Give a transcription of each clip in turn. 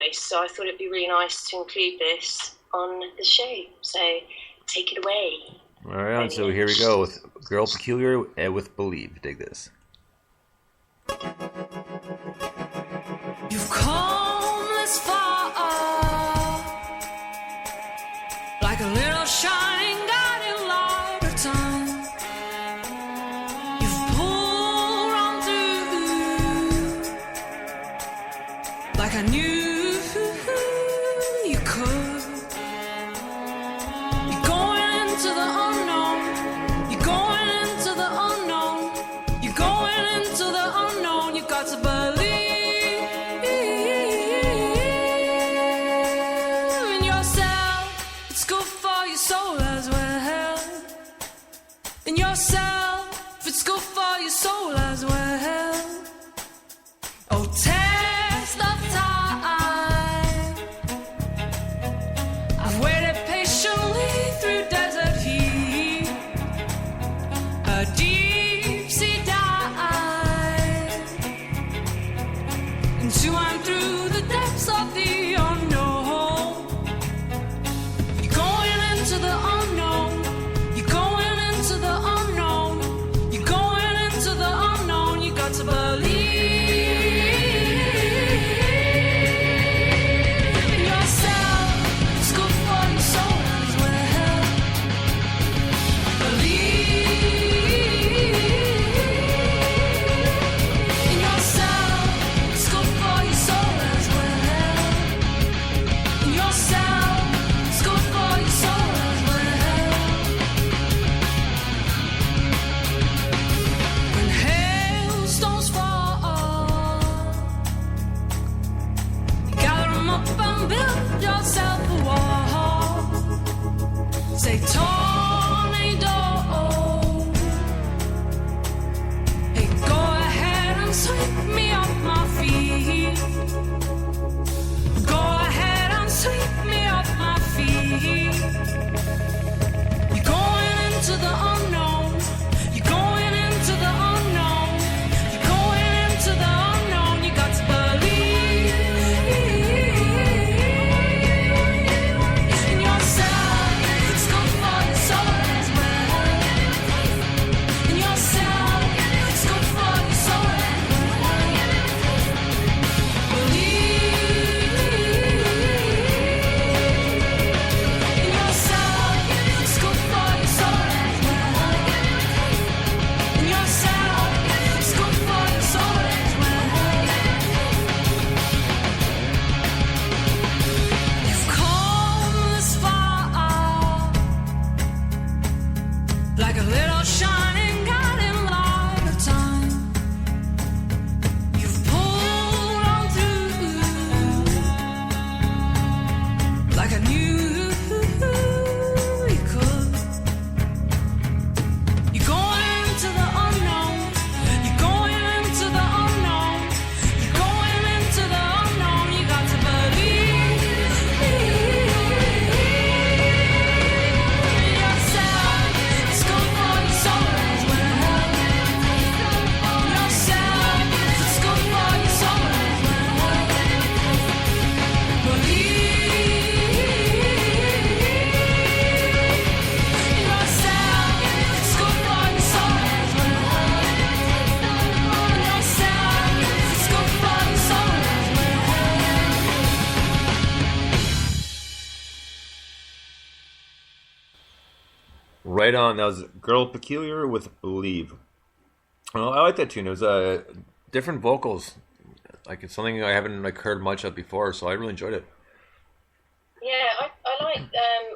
voice, so I thought it'd be really nice to include this on the show. So take it away. All right, so here we go with Girl Peculiar with Believe. Dig this. You've come this far, like a little shining guiding light of time. You've pulled on through, like I knew you could. You're going into the unknown. You're going into the unknown. You're going into the unknown. You got to believe. It's good for your soul as well. Oh, test of time. I've waited patiently through desert heat. A deep sea dive into and through the depths of the unknown. You're going into the unknown. You're going into the unknown. To believe in yourself, it's good for your soul as well. Believe in yourself, it's good for your soul as well. In yourself, it's good for your soul as well. When hailstones fall, gather them up and build yourself a wall. Say tornado, hey, go ahead and sweep me off my feet. Go ahead and sweep me off my feet. You're going into the unknown. You're going into the unknown. You're going into the unknown. You got to believe in yourself. It's good for your soul as well. In yourself, it's good for your soul as well. Believe in yourself. It's good for your soul as well. In yourself, it's good for your soul as well. You've come this far, like a little shining guiding light of time. You've pulled on through, like I knew you could. You're going into the unknown. You're going into the unknown. You're going into the unknown. You got to believe in yourself. It's good for your soul as well. In yourself, it's good for your soul as well. Believe in yourself. It's good for your soul as well. In yourself, it's good for your soul as well. Right on. That was Girl Peculiar with Believe. Well, I like that tune. It was different vocals. Like it's something I haven't heard much of before, so I really enjoyed it. Yeah, I like.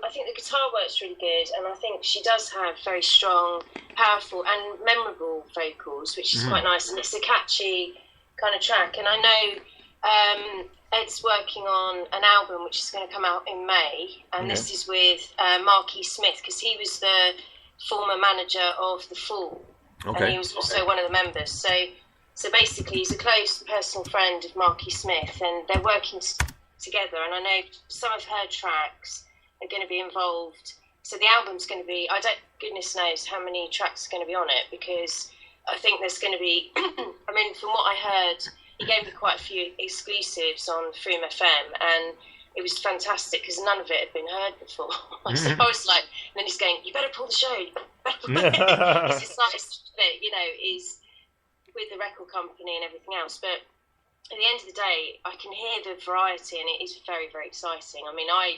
I think the guitar works really good, and I think she does have very strong, powerful, and memorable vocals, which is quite nice. And it's a catchy kind of track. And I know Ed's working on an album which is going to come out in May, and this is with Marky Smith, because he was the former manager of The Fall, and he was also one of the members. So basically, he's a close personal friend of Marky Smith, and they're working together. And I know some of her tracks are going to be involved. So the album's going to be, goodness knows how many tracks are going to be on it, because I think there's going to be, I mean, from what I heard, he gave me quite a few exclusives on Freedom FM, and it was fantastic because none of it had been heard before. So I was like, and then he's going, "You better pull the show." You better pull it. It's exciting that, you know, is with the record company and everything else. But at the end of the day, I can hear the variety, and it is very, very exciting. I mean, I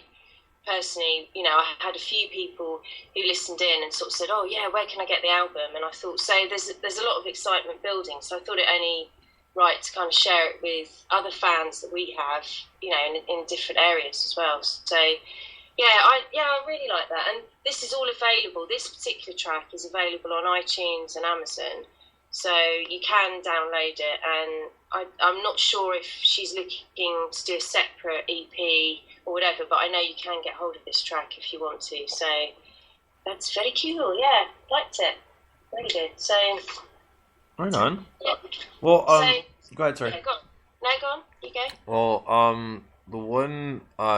personally, you know, I had a few people who listened in and sort of said, "Oh yeah, where can I get the album?" And I thought, so there's a lot of excitement building. So I thought it only right to kind of share it with other fans that we have, you know, in different areas as well. So yeah, I really like that. And this is all available. This particular track is available on iTunes and Amazon, so you can download it. And I'm not sure if she's looking to do a separate EP or whatever, but I know you can get hold of this track if you want to. So that's very cool. Yeah, liked it. Really good. So right on. Yeah. Well, go ahead. Sorry. Yeah, go on. No, go on. You go. Well, the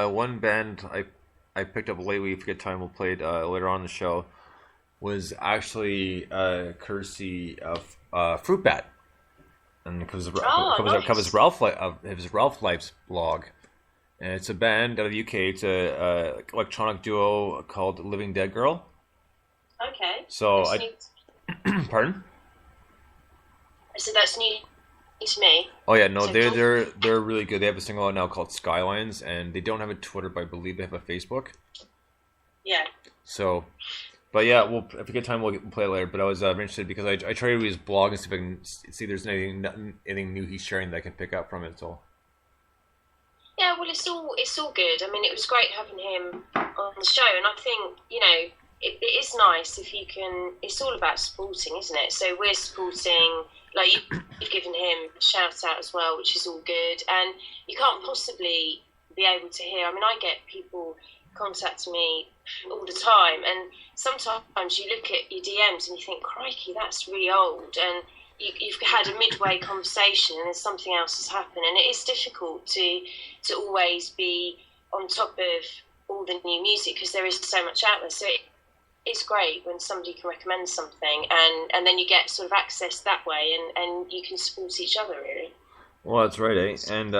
one band I picked up lately, if we get time, we'll play it later on in the show, was actually courtesy of Fruit Bat, and because covers Ralph Life's blog, and it's a band out of the UK. It's a electronic duo called Living Dead Girl. Okay. So pardon? I said that's new to me. Oh yeah, no, they're really good. They have a single out now called Skylines, and they don't have a Twitter, but I believe they have a Facebook. Yeah. So, but yeah, if we get time, we'll play it later. But I was interested because I tried to read his blog and see if I can see if there's anything new he's sharing that I can pick up from it. So. Yeah, well, it's all good. I mean, it was great having him on the show, and I think, you know, it is nice if you can. It's all about supporting, isn't it? So we're supporting. Like, you've given him a shout out as well, which is all good. And you can't possibly be able to hear. I mean, I get people contacting me all the time, and sometimes you look at your DMs and you think, crikey, that's really old. And you've had a midway conversation and then something else has happened. And it is difficult to always be on top of all the new music because there is so much out there. So it's great when somebody can recommend something and then you get sort of access that way and you can support each other, really. Well, that's right, eh? And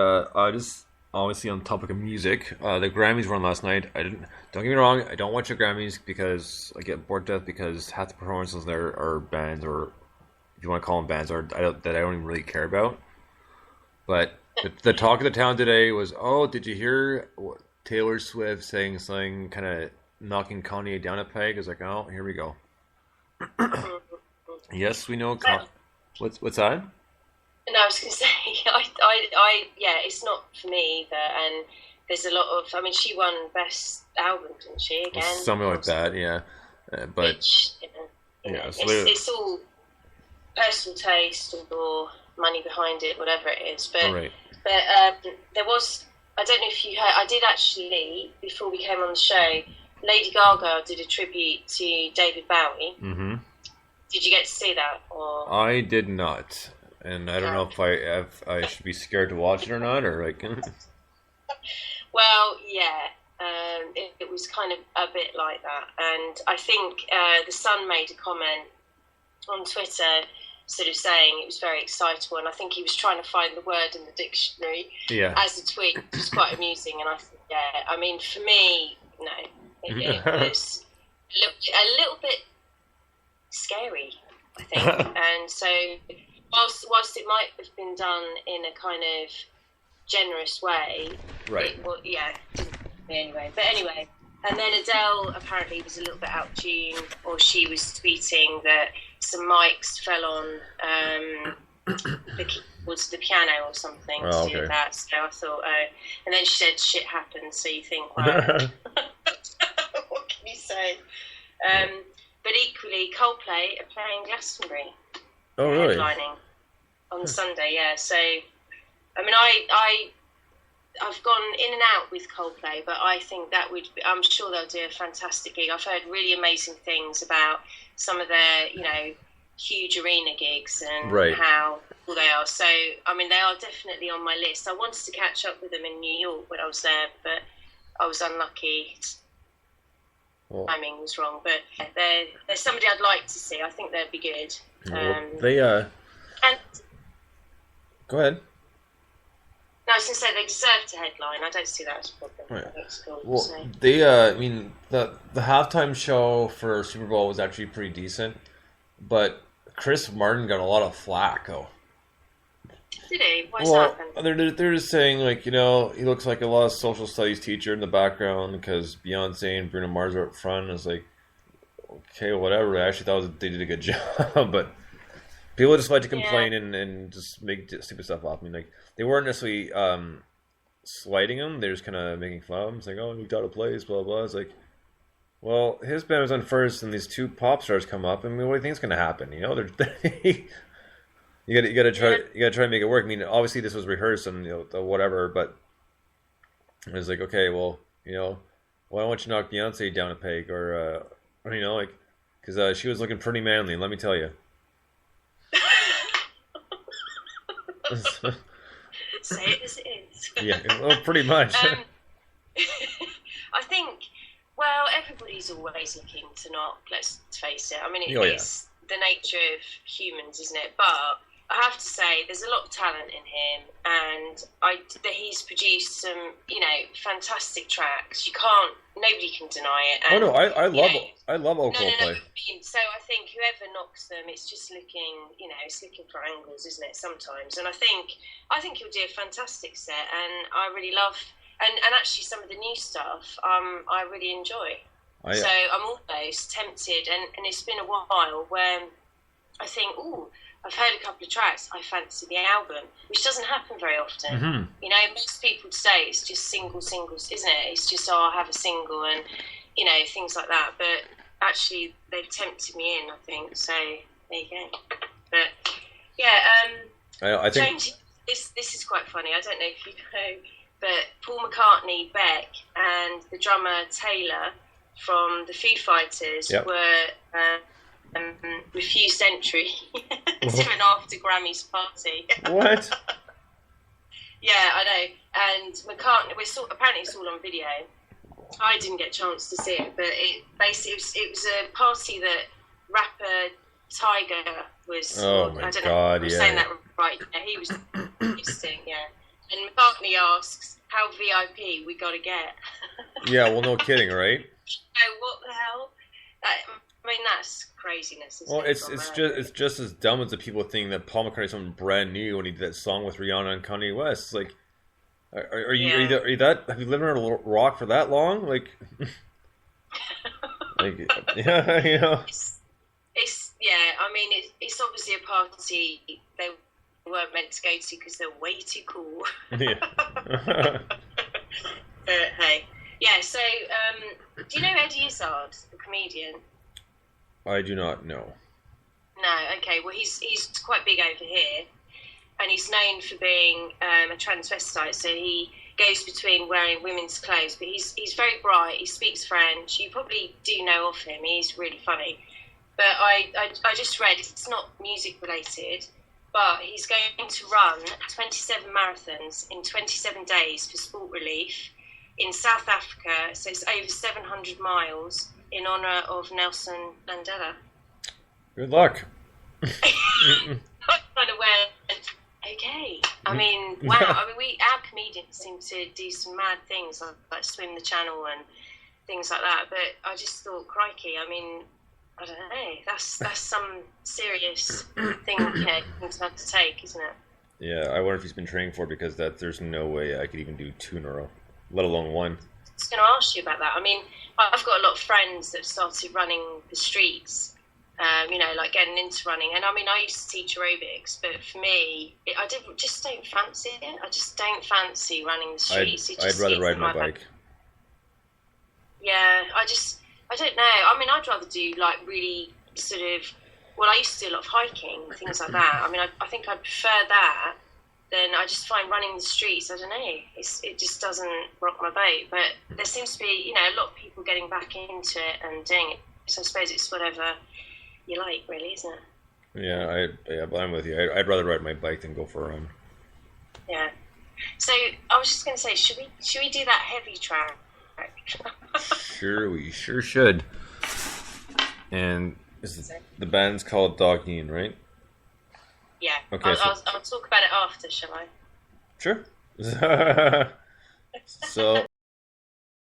just obviously on the topic of music, the Grammys were on last night. Don't get me wrong, I don't watch the Grammys because I get bored to death because half the performances there are bands, or if you want to call them bands, that I don't even really care about. But the talk of the town today was, oh, did you hear Taylor Swift saying something kind of knocking Kanye down a peg? Is like, oh, here we go. Yes, we know. What's that? No, I was going to say, yeah, it's not for me either. And there's a lot of, I mean, she won Best Album, didn't she? Again, something like that, yeah. But which, it's all personal taste or money behind it, whatever it is. But right. There was, I don't know if you heard, I did actually, before we came on the show, Lady Gaga did a tribute to David Bowie. Mm-hmm. Did you get to see that? Or I did not, and I don't know if I should be scared to watch it or not, or like. Well, yeah, it was kind of a bit like that, and I think the Sun made a comment on Twitter, sort of saying it was very excitable, and I think he was trying to find the word in the dictionary as a tweet, which was quite amusing. And I think, I mean, for me, no. It was a little bit scary, I think. And so, whilst it might have been done in a kind of generous way, right? Anyway, and then Adele apparently was a little bit out of tune, or she was tweeting that some mics fell on the keyboards of the piano or something to do with that. So I thought, and then she said shit happened. So you think, well. What can you say? But equally, Coldplay are playing Glastonbury. Oh, really? Headlining on Sunday, yeah. So, I mean, I've gone in and out with Coldplay, but I think that would be, I'm sure they'll do a fantastic gig. I've heard really amazing things about some of their, you know, huge arena gigs and how cool they are. So, I mean, they are definitely on my list. I wanted to catch up with them in New York when I was there, but I was unlucky. Timing was wrong, but they're somebody I'd like to see. I think they'd be good. And go ahead. No, I was going to say they deserve to headline. I don't see that as a problem. Right. I think it's cool. Well, So. they, I mean, the halftime show for Super Bowl was actually pretty decent, but Chris Martin got a lot of flack, though. Did he? What's happened? They're just saying, like, you know, he looks like a lot of social studies teacher in the background because Beyonce and Bruno Mars are up front. And it's like, okay, whatever. I actually thought they did a good job, but people just like to complain and just make stupid stuff up. I mean, like, they weren't necessarily slighting him. They're just kind of making fun of him, saying, "Oh, he got a place, blah blah." It's like, well, his band was on first, and these two pop stars come up. I mean, what do you think is going to happen? You know, you got to try and make it work. I mean, obviously this was rehearsed and, you know, whatever, but it was like, okay, well, you know, why don't you knock Beyonce down a peg, or you know, like, because she was looking pretty manly, let me tell you. Say it as it is. Yeah, well, pretty much. I think, well, everybody's always looking to knock, let's face it. I mean, it's the nature of humans, isn't it? But I have to say, there's a lot of talent in him, and he's produced some, you know, fantastic tracks. Nobody can deny it. And, I love old Coldplay. So I think whoever knocks them, it's just looking, you know, it's looking for angles, isn't it? Sometimes, and I think he'll do a fantastic set, and I really love, and actually some of the new stuff, I really enjoy. So I'm almost tempted, and it's been a while where I think, I've heard a couple of tracks, I fancy the album, which doesn't happen very often. Mm-hmm. You know, most people say it's just singles, isn't it? It's just, I'll have a single and, you know, things like that. But actually, they've tempted me in, I think. So, there you go. But, yeah, I think... James, this is quite funny. I don't know if you know, but Paul McCartney, Beck, and the drummer Taylor from the Foo Fighters were... refused entry to an after Grammys party. What? Yeah, I know. And McCartney, apparently it's all on video. I didn't get a chance to see it, but it was a party that rapper Tiger was. Oh my God! I'm saying that right. Yeah, he was interesting. Yeah, and McCartney asks, "How VIP we got to get?" Yeah, well, no kidding, right? What the hell? I mean, that's craziness. Well, it's just as dumb as the people think that Paul McCartney's something brand new when he did that song with Rihanna and Kanye West. It's like, are you that? Have you lived under a rock for that long? Like, yeah, you know. I mean, it's obviously a party they weren't meant to go to because they're way too cool. Yeah. But hey, yeah. So, do you know Eddie Izzard, the comedian? I do not know. No, okay. Well, he's quite big over here, and he's known for being a transvestite. So he goes between wearing women's clothes, but he's very bright. He speaks French. You probably do know of him. He's really funny. But I just read, it's not music related, but he's going to run 27 marathons in 27 days for Sport Relief in South Africa. So it's over 700 miles. In honour of Nelson Mandela. Good luck. I kind of went, okay. I mean, wow. I mean, our comedians seem to do some mad things like swim the channel and things like that. But I just thought, crikey. I mean, I don't know. That's some serious thing, to undertake, isn't it? Yeah, I wonder if he's been training for it, because there's no way I could even do 2 in a row, let alone 1. I was going to ask you about that. I mean, I've got a lot of friends that have started running the streets, you know, like getting into running. And I mean, I used to teach aerobics, but for me, I just don't fancy it. I just don't fancy running the streets. I'd rather ride my bike. Yeah, I don't know. I mean, I'd rather do like really sort of, well, I used to do a lot of hiking, things like that. I mean, I think I'd prefer that. Then I just find running the streets, I don't know, it just doesn't rock my boat. But there seems to be, you know, a lot of people getting back into it and doing it. So I suppose it's whatever you like, really, isn't it? Yeah, I'm with you. I'd rather ride my bike than go for a run. Yeah. So I was just going to say, should we do that heavy track? Sure, we sure should. And the band's called Dogeen, right? Yeah. Okay, I'll talk about it after, shall I? Sure. So